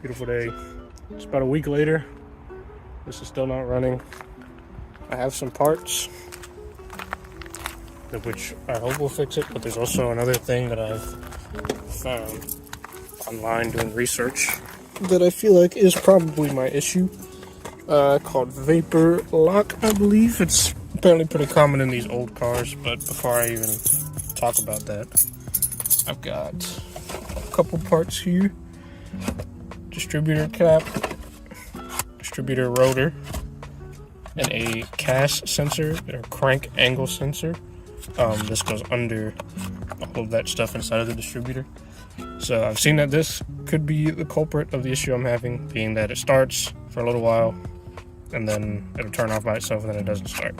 Beautiful day. It's about a week later. This is still not running. I have some parts, which I hope will fix it, but there's also another thing that I've found online doing research that I feel like is probably my issue, called vapor lock, I believe. It's apparently pretty common in these old cars, but before I even talk about that, I've got a couple parts here. Distributor cap, distributor rotor, and a cast sensor or crank angle sensor. This goes under all of that stuff inside of the distributor. So I've seen that this could be the culprit of the issue I'm having, being that it starts for a little while and then it'll turn off by itself and then it doesn't start.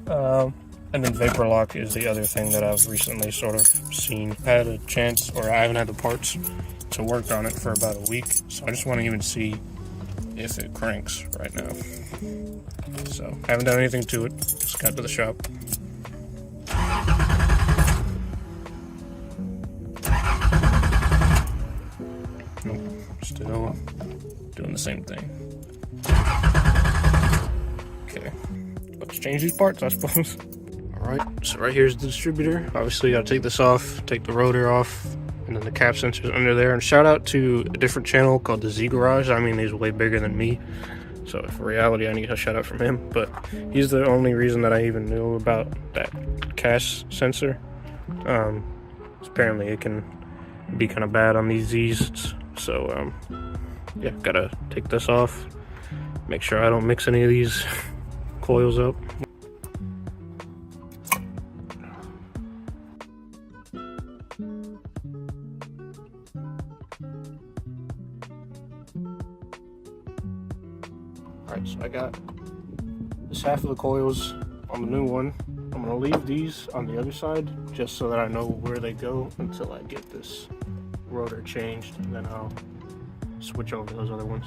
And then vapor lock is the other thing that I've recently sort of seen. I had a chance, or I haven't had the parts to work on it for about a week, so I just want to even see if it cranks right now. So I haven't done anything to it, just got to the shop. Nope, still doing the same thing. Okay, let's change these parts, I suppose. Alright, so right here's the distributor. Obviously you gotta take this off, take the rotor off, and then the cap sensor's under there. And shout out to a different channel called the Z Garage. I mean, he's way bigger than me, so for reality I need a shout out from him, but he's the only reason that I even knew about that cast sensor. Apparently it can be kind of bad on these Z's, so yeah, gotta take this off, make sure I don't mix any of these coils up. Alright, so I got this half of the coils on the new one. I'm gonna leave these on the other side just so that I know where they go until I get this rotor changed, and then I'll switch over to those other ones.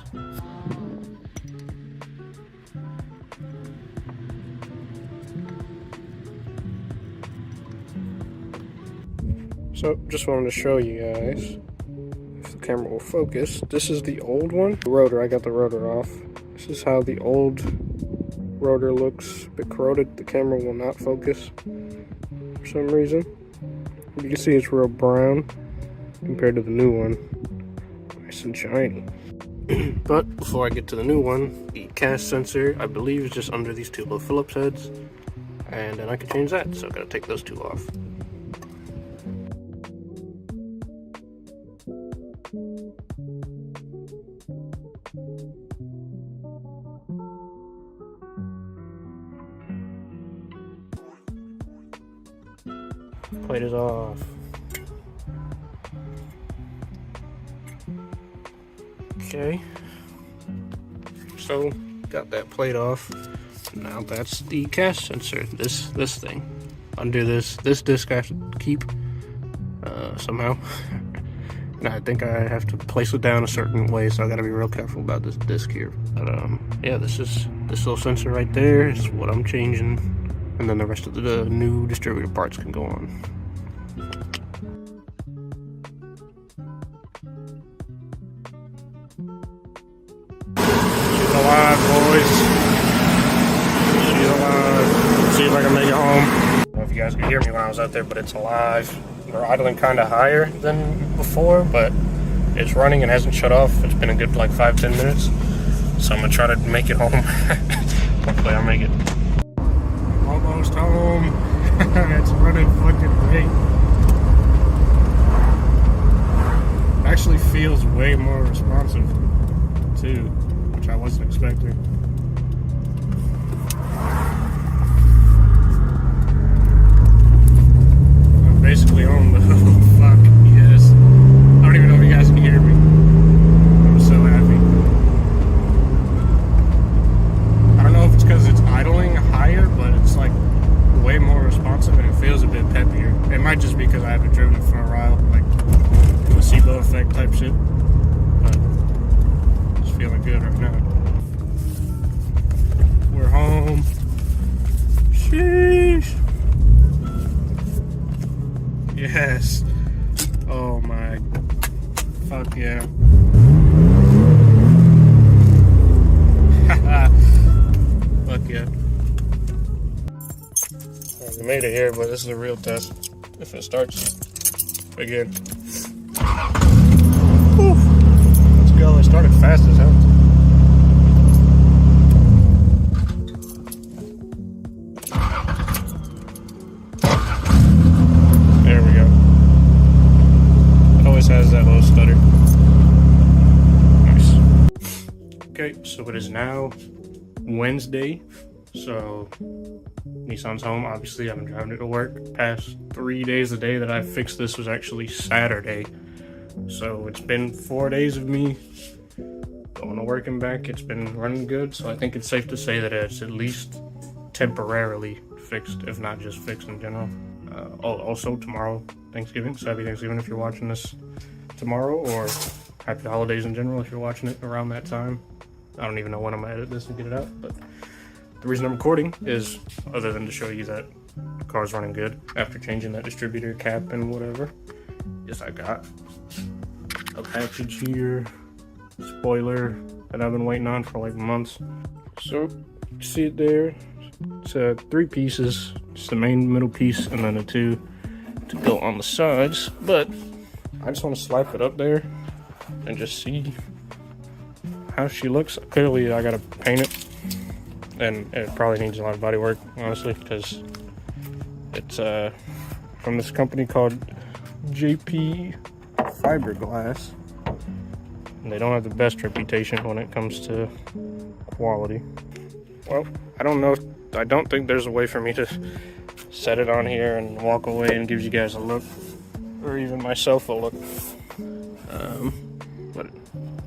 So just wanted to show you guys, if the camera will focus, this is the old one. The rotor, I got the rotor off. This is how the old rotor looks, a bit corroded. The camera will not focus for some reason. You can see it's real brown compared to the new one. Nice and shiny. But before I get to the new one, the cast sensor, I believe, is just under these two little Phillips heads. And then I can change that, so I gotta take those two off. Plate is off. Okay, so got that plate off. Now that's the cast sensor. This thing under this disc I have to keep somehow. And I think I have to place it down a certain way, so I gotta be real careful about this disc here. But yeah, this little sensor right there is what I'm changing, and then the rest of the new distributor parts can go on. She's alive, boys. She's alive. Let's see if I can make it home. I don't know if you guys could hear me when I was out there, but it's alive. We're idling kind of higher than before, but it's running and hasn't shut off. It's been a good like 5-10 minutes, so I'm gonna try to make it home. Hopefully I'll make it. Almost home. It's running fucking great. Actually feels way more responsive too, which I wasn't expecting. I'm basically home though. Fuck yes. I don't even know if you guys can hear me. I'm so happy. I don't know if it's because it's idling higher, but it's like way more responsive and it feels a bit peppier. It might just be because I haven't driven it for a while, like placebo effect type shit. But it's feeling good right now. We're home. Sheesh. Yes. Oh my. Fuck yeah. luck yet. Alright, we made it here, but this is a real test. If it starts again. Whew. Let's go. It started fast as hell. There we go. It always has that little stutter. Nice. Okay, so it is now Wednesday. So Nissan's home. Obviously, I've been driving it to work. Past 3 days, the day that I fixed this was actually Saturday. So it's been 4 days of me going to work and back. It's been running good. So I think it's safe to say that it's at least temporarily fixed, if not just fixed in general. Also, tomorrow, Thanksgiving. So happy Thanksgiving if you're watching this tomorrow, or happy holidays in general if you're watching it around that time. I don't even know when I'm gonna edit this and get it out, but the reason I'm recording is, other than to show you that the car's running good after changing that distributor cap and whatever, is I got a package here, spoiler that I've been waiting on for like months. So, you see it there? It's 3 pieces, just the main middle piece and then the 2 to go on the sides. But I just want to slap it up there and just see how she looks. Clearly, I gotta paint it. And it probably needs a lot of body work, honestly, because it's from this company called JP Fiberglass. And they don't have the best reputation when it comes to quality. Well, I don't think there's a way for me to set it on here and walk away and give you guys a look, or even myself a look. But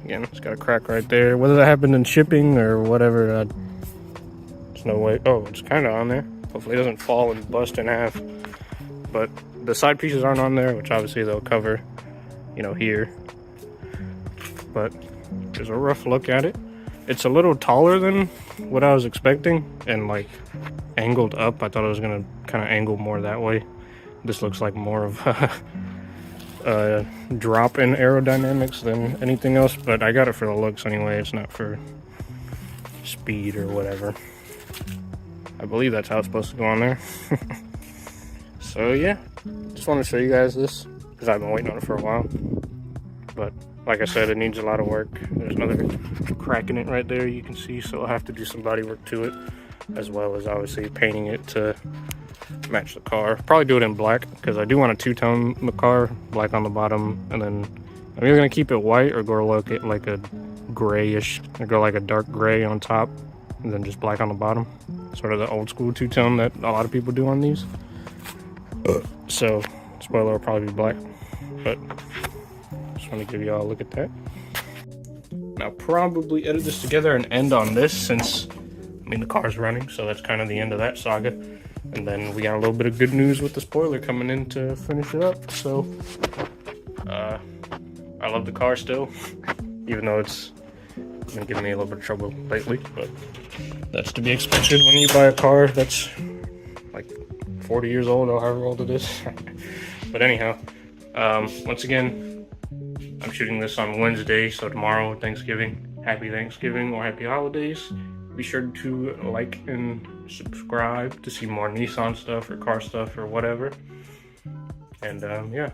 again, it's got a crack right there. Whether that happened in shipping or whatever, there's no way. Oh, it's kind of on there. Hopefully it doesn't fall and bust in half. But the side pieces aren't on there, which obviously they'll cover, you know, here. But there's a rough look at it. It's a little taller than what I was expecting, and like angled up. I thought it was gonna kind of angle more that way. This looks like more of a drop in aerodynamics than anything else, but I got it for the looks anyway. It's not for speed or whatever. I believe that's how it's supposed to go on there. So yeah, just want to show you guys this because I've been waiting on it for a while. But like I said, it needs a lot of work. There's another crack in it right there, you can see, so I'll have to do some body work to it, as well as obviously painting it to match the car. Probably do it in black because I do want a two-tone car, black on the bottom, and then I'm either gonna keep it white or go look at like a grayish, or go like a dark gray on top, and then just black on the bottom. Sort of the old school two-tone that a lot of people do on these. So spoiler will probably be black, but just want to give y'all a look at that. I'll probably edit this together and end on this, since I mean the car's running, so that's kind of the end of that saga. And then we got a little bit of good news with the spoiler coming in to finish it up. So I love the car still, even though it's been giving me a little bit of trouble lately, but that's to be expected when you buy a car that's like 40 years old or however old it is. But anyhow, once again, I'm shooting this on Wednesday, so tomorrow, Thanksgiving. Happy Thanksgiving or happy holidays. Be sure to like and subscribe to see more Nissan stuff or car stuff or whatever. And yeah,